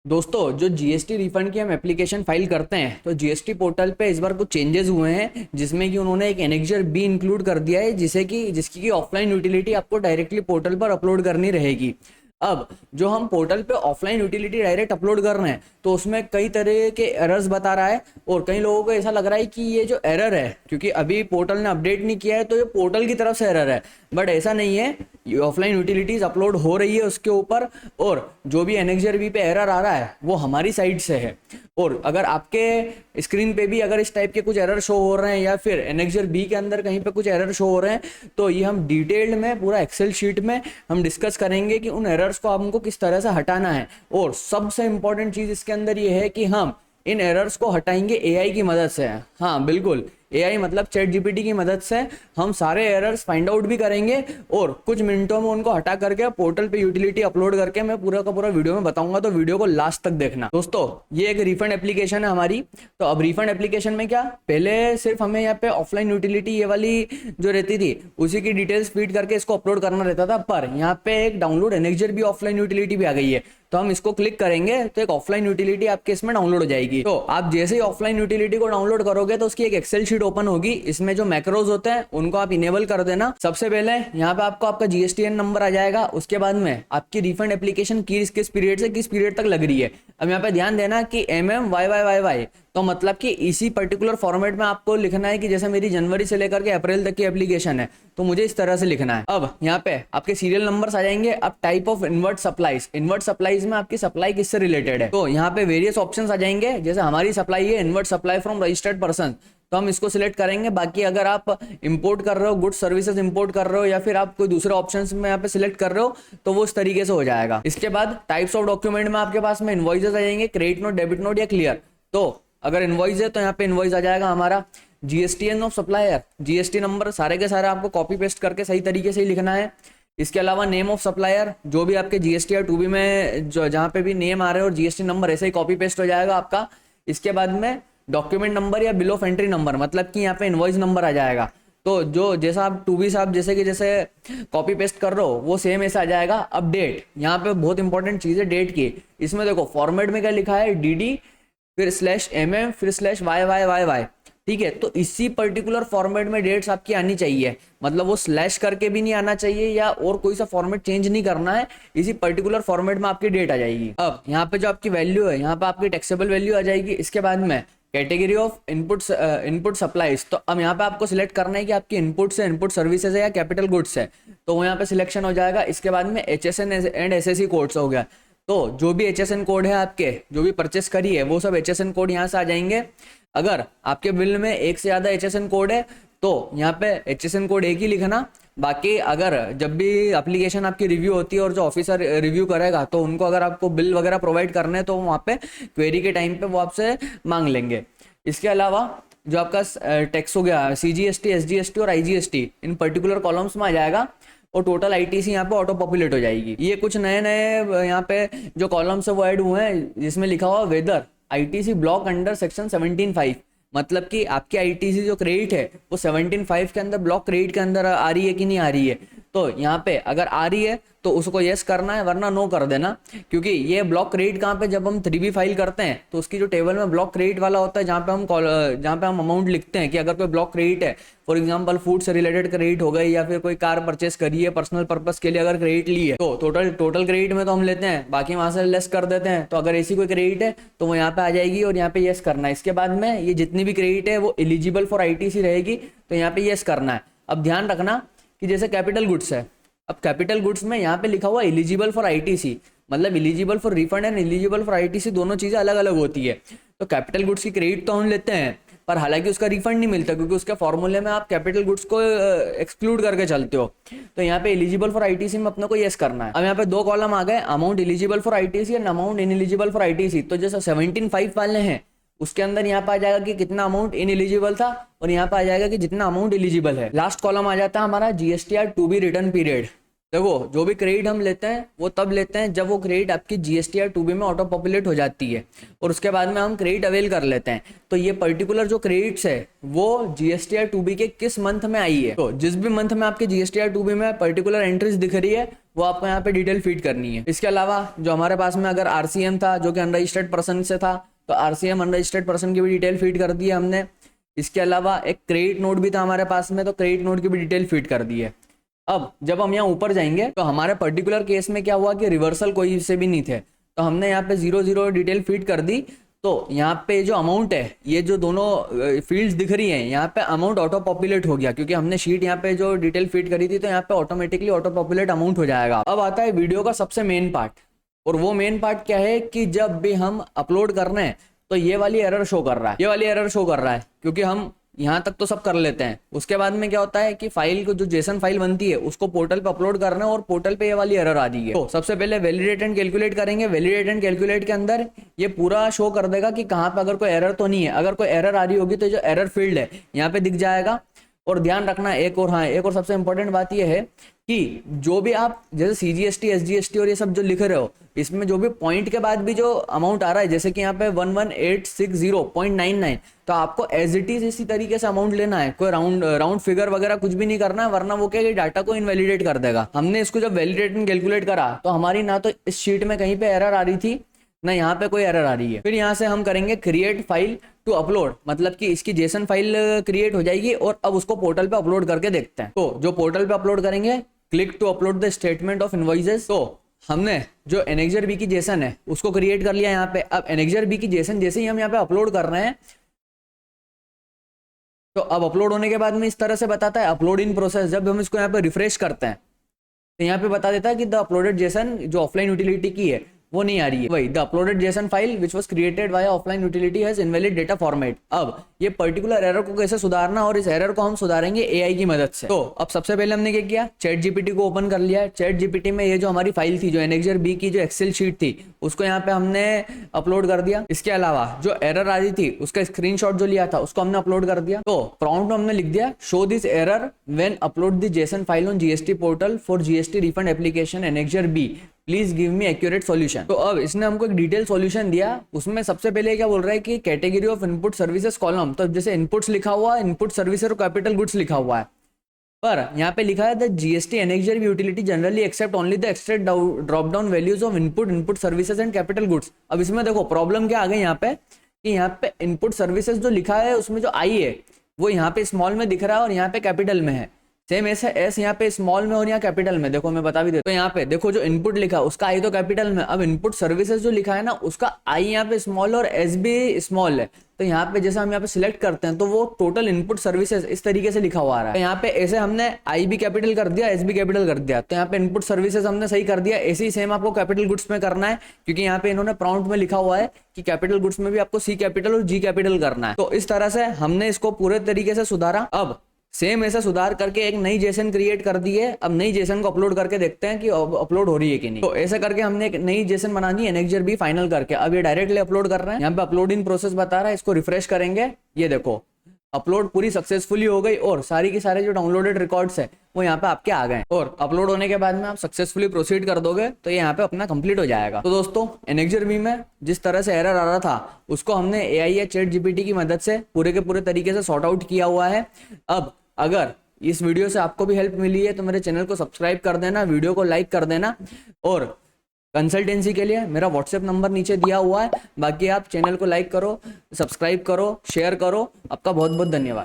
दोस्तों जो GST refund की हम एप्लीकेशन फाइल करते हैं तो जीएसटी पोर्टल पे इस बार कुछ चेंजेस हुए हैं जिसमें कि उन्होंने एक एनेक्जर बी इंक्लूड कर दिया है जिसकी की ऑफलाइन यूटिलिटी आपको डायरेक्टली पोर्टल पर अपलोड करनी रहेगी। अब जो हम पोर्टल पे ऑफलाइन यूटिलिटी डायरेक्ट अपलोड कर रहे हैं तो उसमें कई तरह के एरर्स बता रहा है और कई लोगों को ऐसा लग रहा है कि ये जो एरर है क्योंकि अभी पोर्टल ने अपडेट नहीं किया है तो ये पोर्टल की तरफ से एरर है। बट ऐसा नहीं है, ये ऑफलाइन यूटिलिटीज अपलोड हो रही है उसके ऊपर और जो भी एनेक्जर बी पे एरर आ रहा है वो हमारी साइड से है। और अगर आपके स्क्रीन पे भी अगर इस टाइप के कुछ एरर शो हो रहे हैं या फिर एनेक्जर बी के अंदर कहीं पे कुछ एरर शो हो रहे हैं तो ये हम डिटेल्ड में पूरा एक्सेल शीट में हम डिस्कस करेंगे कि उन एरर्स को हमको किस तरह से हटाना है। और सबसे इंपॉर्टेंट चीज इसके अंदर ये है कि हम इन एरर्स को हटाएंगे एआई की मदद से। हाँ बिल्कुल, एआई मतलब चैट जीपीटी की मदद से हम सारे एरर्स फाइंड आउट भी करेंगे और कुछ मिनटों में उनको हटा करके पोर्टल पे यूटिलिटी अपलोड करके मैं पूरा का पूरा वीडियो में बताऊंगा, तो वीडियो को लास्ट तक देखना। दोस्तों ये एक रिफंड एप्लीकेशन है हमारी। तो अब रिफंड एप्लीकेशन में क्या, पहले सिर्फ हमें यहाँ पे ऑफलाइन यूटिलिटी ये वाली जो रहती थी उसी की डिटेल्स फीड करके इसको अपलोड करना रहता था, पर यहाँ पे एक डाउनलोड एनेक्जर भी ऑफलाइन यूटिलिटी भी आ गई है। तो हम इसको क्लिक करेंगे तो एक ऑफलाइन यूटिलिटी आपके इसमें डाउनलोड हो जाएगी। तो आप जैसे ही ऑफलाइन यूटिलिटी को डाउनलोड करोगे तो उसकी एक एक्सेल शीट ओपन होगी, इसमें जो मैक्रोज होते हैं उनको आप इनेबल कर देना। सबसे पहले यहाँ पे आपको आपका जीएसटीएन नंबर आ जाएगा, उसके बाद में आपकी रिफंड एप्लीकेशन किस पीरियड से किस पीरियड तक लग रही है। अब यहाँ पे ध्यान देना कि MMYYYY तो मतलब कि इसी पर्टिकुलर फॉर्मेट में आपको लिखना है कि जैसे मेरी जनवरी से लेकर के अप्रैल तक की एप्लीकेशन है तो मुझे इस तरह से लिखना है। अब यहाँ पे आपके सीरियल नंबर्स आ जाएंगे। अब टाइप ऑफ इनवर्ट सप्लाईज में आपकी सप्लाई किससे रिलेटेड है तो यहाँ पे वेरियस ऑप्शंस आ जाएंगे। जैसे हमारी सप्लाई है inward supply from registered person तो हम इसको सिलेक्ट करेंगे। बाकी अगर आप इंपोर्ट कर रहे हो, गुड सर्विसेज इंपोर्ट कर रहे हो या फिर आप कोई दूसरे ऑप्शंस में यहाँ पे सिलेक्ट कर रहे हो तो वो इस तरीके से हो जाएगा। इसके बाद टाइप्स ऑफ डॉक्यूमेंट में आपके पास में इनवॉइसेस आ जाएंगे, क्रेडिट नोट, डेबिट नोट या क्लियर। तो अगर इनवॉइस है तो यहाँ पे इनवॉइस आ जाएगा हमारा। GSTN of supplier, GST number सारे के सारे आपको कॉपी पेस्ट करके सही तरीके से ही लिखना है। इसके अलावा नेम ऑफ सप्लायर, जो भी आपके जीएसटी या टूबी में जो जहाँ पे भी नेम आ रहे हैं और जीएसटी नंबर ऐसे ही कॉपी पेस्ट हो जाएगा आपका। इसके बाद में डॉक्यूमेंट नंबर या बिल ऑफ एंट्री नंबर, मतलब कि यहाँ पे इनवॉइस नंबर आ जाएगा। तो जो जैसा आप टूबी साहब जैसे कॉपी पेस्ट कर रहे हो वो सेम ऐसा आ जाएगा। अब डेट, यहाँ पे बहुत इंपॉर्टेंट चीज है डेट की। इसमें देखो फॉर्मेट में क्या लिखा है, DD फिर /MM फिर /YYYY, ठीक है। तो इसी पर्टिकुलर फॉर्मेट में डेट्स आपकी आनी चाहिए, मतलब वो स्लैश करके भी नहीं आना चाहिए या और कोई सा फॉर्मेट चेंज नहीं करना है, इसी पर्टिकुलर फॉर्मेट में आपकी डेट आ जाएगी। अब यहाँ पे जो आपकी वैल्यू है यहाँ पे आपकी टैक्सेबल वैल्यू आ जाएगी। इसके बाद में कैटेगरी ऑफ इनपुट सप्लाईज, तो अब यहाँ पे आपको सिलेक्ट करना है कि आपकी इनपुट से इनपुट सर्विसेज है या कैपिटल गुड्स है, तो वो यहाँ पे सिलेक्शन हो जाएगा। इसके बाद में HSN एंड SSE कोड्स हो गया, तो जो भी HSN कोड है आपके जो भी परचेस करी है वो सब HSN कोड यहाँ से आ जाएंगे। अगर आपके बिल में एक से ज़्यादा HSN कोड है तो यहाँ पे HSN कोड एक ही लिखना। बाकी अगर जब भी एप्लीकेशन आपकी रिव्यू होती है और जो ऑफिसर रिव्यू करेगा तो उनको अगर आपको बिल वगैरह प्रोवाइड करने हैं तो वहाँ पे क्वेरी के टाइम पे वो आपसे मांग लेंगे। इसके अलावा जो आपका टैक्स हो गया CGST, SGST और IGST इन पर्टिकुलर कॉलम्स में आ जाएगा और टोटल ITC यहाँ पे ऑटो पॉपुलेट हो जाएगी। ये कुछ नए नए यहाँ पे जो कॉलम्स है वो ऐड हुए हैं जिसमें लिखा हुआ whether ITC block under section 17(5), मतलब कि आपकी ITC जो क्रेडिट है वो 17(5) के अंदर ब्लॉक क्रेडिट के अंदर आ रही है कि नहीं आ रही है। तो यहाँ पे अगर आ रही है तो उसको यस करना है वरना नो कर देना, क्योंकि ये ब्लॉक क्रेडिट कहाँ पे जब हम 3B फाइल करते हैं तो उसकी जो टेबल में ब्लॉक क्रेडिट वाला होता है जहाँ पे हम अमाउंट लिखते हैं कि अगर कोई ब्लॉक क्रेडिट है, फॉर एग्जांपल फूड से रिलेटेड क्रेडिट हो गई या फिर कोई कार परचेस करी है पर्सनल पर्पस के लिए अगर क्रेडिट ली है तो टोटल क्रेडिट में तो हम लेते हैं, बाकी वहां से लेस कर देते हैं। तो अगर ऐसी कोई क्रेडिट है तो वो यहाँ पे आ जाएगी और यहाँ पे यस करना है। इसके बाद में ये जितनी भी क्रेडिट है वो एलिजिबल फॉर ITC रहेगी तो यहाँ पे यस करना है। अब ध्यान रखना कि जैसे कैपिटल गुड्स है, अब कैपिटल गुड्स में यहाँ पे लिखा हुआ एलिजिबल फॉर ITC, मतलब eligible for refund and eligible for ITC दोनों चीजें अलग अलग होती है। तो कैपिटल गुड्स की क्रेडिट तो हम लेते हैं पर हालांकि उसका रिफंड नहीं मिलता क्योंकि उसके फॉर्मूले में आप कैपिटल गुड्स को एक्सक्लूड करके चलते हो। तो यहाँ पे एलिजिबल फॉर ITC में अपने को यस करना है। अब यहाँ पे दो कॉलम आ गए, amount eligible for ITC and amount ineligible for ITC। तो जैसे 17(5) वाले हैं उसके अंदर यहाँ पे आ जाएगा कि कितना अमाउंट इनएलिजिबल था और यहाँ पे आ जाएगा कि जितना अमाउंट एलिजिबल है। लास्ट कॉलम आ जाता है हमारा GSTR two B return period. देखो जो भी क्रेडिट हम लेते हैं वो तब लेते हैं जब वो क्रेडिट आपकी जीएसटी या टूबी में ऑटो पॉपुलेट हो जाती है और उसके बाद में हम क्रेडिट अवेल कर लेते हैं। तो ये पर्टिकुलर जो क्रेडिट्स है वो जीएसटी या टूबी के किस मंथ में आई है, तो जिस भी मंथ में आपके जीएसटी या टूबी में पर्टिकुलर एंट्रीज दिख रही है वो आपको यहाँ पे डिटेल फीड करनी है। इसके अलावा जो हमारे पास में अगर आरसीएम था जो कि अनरजिस्टर्ड पर्सन से था, तो आरसीएम अनरजिस्टर्ड पर्सन की भी डिटेल फीड कर दी है हमने। इसके अलावा एक क्रेडिट नोट भी था हमारे पास में, तो क्रेडिट नोट की भी डिटेल फीड कर दी है। अब जब हम यहाँ ऊपर जाएंगे तो हमारे पर्टिकुलर केस में क्या हुआ कि रिवर्सल कोई से भी नहीं थे, तो हमने यहाँ पे 0 डिटेल फीड कर दी। तो यहाँ पे जो अमाउंट है, ये जो दोनों फील्ड्स दिख रही हैं, यहाँ पे अमाउंट ऑटो पॉपुलेट हो गया क्योंकि हमने शीट यहाँ पे जो डिटेल फीड करी थी, तो यहाँ पे ऑटोमेटिकली ऑटो पॉपुलेट अमाउंट हो जाएगा। अब आता है वीडियो का सबसे मेन पार्ट, और वो मेन पार्ट क्या है कि जब भी हम अपलोड कर रहे हैं तो ये वाली एरर शो कर रहा है, ये वाली एरर शो कर रहा है क्योंकि हम यहाँ तक तो सब कर लेते हैं। उसके बाद में क्या होता है कि फाइल को जो जेसन फाइल बनती है उसको पोर्टल पे अपलोड करना है और पोर्टल पे ये वाली एरर आ रही है। तो सबसे पहले वैलिडेट एंड कैलकुलेट करेंगे। वैलिडेट एंड कैलकुलेट के अंदर ये पूरा शो कर देगा कि कहाँ पे अगर कोई एरर तो नहीं है। अगर कोई एरर आ रही होगी तो जो एरर फील्ड है यहाँ पे दिख जाएगा। और ध्यान रखना एक और सबसे इंपॉर्टेंट बात यह है कि जो भी आप जैसे सीजीएसटी, एसजीएसटी और ये सब जो लिख रहे हो, इसमें जो भी पॉइंट के बाद भी जो अमाउंट आ रहा है, जैसे कि यहाँ पे 11860.99, तो आपको एज इट इज इसी तरीके से अमाउंट लेना है। कोई राउंड फिगर वगैरह कुछ भी नहीं करना है, वरना वो क्या डाटा को इनवैलिडेट कर देगा। हमने इसको जब वैलिडेट एंड कैलकुलेट करा तो हमारी ना तो इस शीट में कहीं पे एरर आ रही थी, ना यहाँ पे कोई एरर आ रही है। फिर यहाँ से हम करेंगे क्रिएट फाइल टू अपलोड, मतलब कि इसकी जेसन फाइल क्रिएट हो जाएगी और अब उसको पोर्टल पे अपलोड करके देखते हैं। तो जो पोर्टल पे अपलोड करेंगे, click to upload the statement of invoices. तो हमने जो एनेक्जर बी की जेसन है उसको क्रिएट कर लिया यहाँ पे। अब एनेक्जर बी की जेसन जैसे ही हम यहाँ पे अपलोड कर रहे हैं, तो अब अपलोड होने के बाद में इस तरह से बताता है अपलोड इन प्रोसेस। जब हम इसको यहाँ पे रिफ्रेश करते हैं तो यहाँ पे बता देता है कि द अपलोडेड जेसन जो ऑफलाइन यूटिलिटी की है वो नहीं आ रही है। वही the uploaded JSON file which was created via offline utility has invalid data format. अब ये पर्टिकुलर एरर को कैसे सुधारना, और इस एरर को हम सुधारेंगे एआई की मदद से। तो अब सबसे पहले हमने क्या किया, चैट जीपीटी को ओपन कर लिया। चैट जीपीटी में ये जो हमारी फाइल थी, जो एनेक्जर बी की जो एक्सेल शीट थी, उसको यहाँ पे हमने अपलोड कर दिया। इसके अलावा जो एरर आ रही थी उसका स्क्रीनशॉट जो लिया था उसको हमने अपलोड कर दिया। तो प्रॉम्प्ट में हमने लिख दिया show this error when upload the JSON file on GST portal for GST refund application annexure B, please give me accurate solution. तो अब इसने हमको एक डिटेल सॉल्यूशन दिया। उसमें सबसे पहले क्या बोल रहा है कि category of input services column, तो जैसे इनपुट्स लिखा हुआ है, इनपुट सर्विसेज और कैपिटल गुड्स लिखा हुआ है, पर यहाँ पे लिखा है the GST annexure B utility generally accept only the extract drop down values of input services and capital goods. अब इसमें देखो प्रॉब्लम क्या आ गई यहाँ पे कि यहाँ पे इनपुट सर्विसेज जो लिखा है उसमें जो आई है वो यहाँ पे स्मॉल में दिख रहा है और यहाँ पे कैपिटल में है। सेम ऐसा एस यहाँ पे स्मॉल में और यहाँ कैपिटल में। देखो मैं बता भी देता हूँ, तो यहाँ पे देखो जो इनपुट लिखा है उसका आई तो कैपिटल में, अब इनपुट सर्विसेज जो लिखा है ना उसका आई यहाँ पे स्मॉल और एस भी स्मॉल है। तो यहाँ पे जैसे हम यहाँ पे सिलेक्ट करते हैं तो वो टोटल इनपुट सर्विसेज इस तरीके से लिखा हुआ आ रहा है। तो यहाँ पे ऐसे हमने आई भी कैपिटल कर दिया, एस भी कैपिटल कर दिया, तो यहाँ पे इनपुट सर्विसेज हमने सही कर दिया। ऐसे ही सेम आपको कैपिटल गुड्स में करना है, क्योंकि यहाँ पे इन्होंने प्रॉम्प्ट में लिखा हुआ है कि कैपिटल गुड्स में भी आपको सी कैपिटल और जी कैपिटल करना है। तो इस तरह से हमने इसको पूरे तरीके से सुधारा। अब सेम ऐसा सुधार करके एक नई जेसन क्रिएट कर दी है। अब नई जेसन को अपलोड करके देखते हैं कि अपलोड हो रही है कि नहीं। तो ऐसा करके हमने एक नई जेसन बना दी एनेक्जर बी फाइनल करके। अब ये डायरेक्टली अपलोड कर रहे हैं। यहाँ पे अपलोड इन प्रोसेस बता रहा है, इसको रिफ्रेश करेंगे, ये देखो अपलोड पूरी सक्सेसफुली हो गई और सारी की सारे जो डाउनलोडेड रिकॉर्ड्स है वो यहाँ पे आपके आ गए। और अपलोड होने के बाद में आप सक्सेसफुली प्रोसीड कर दोगे तो ये यहाँ पे अपना कंप्लीट हो जाएगा। तो दोस्तों एनेक्जर बी में जिस तरह से एरर आ रहा था उसको हमने एआई या चैट जीपीटी की मदद से पूरे के पूरे तरीके से सॉर्ट आउट किया हुआ है। अब अगर इस वीडियो से आपको भी हेल्प मिली है तो मेरे चैनल को सब्सक्राइब कर देना, वीडियो को लाइक कर देना, और कंसल्टेंसी के लिए मेरा व्हाट्सएप नंबर नीचे दिया हुआ है। बाकी आप चैनल को लाइक करो, सब्सक्राइब करो, शेयर करो। आपका बहुत बहुत धन्यवाद।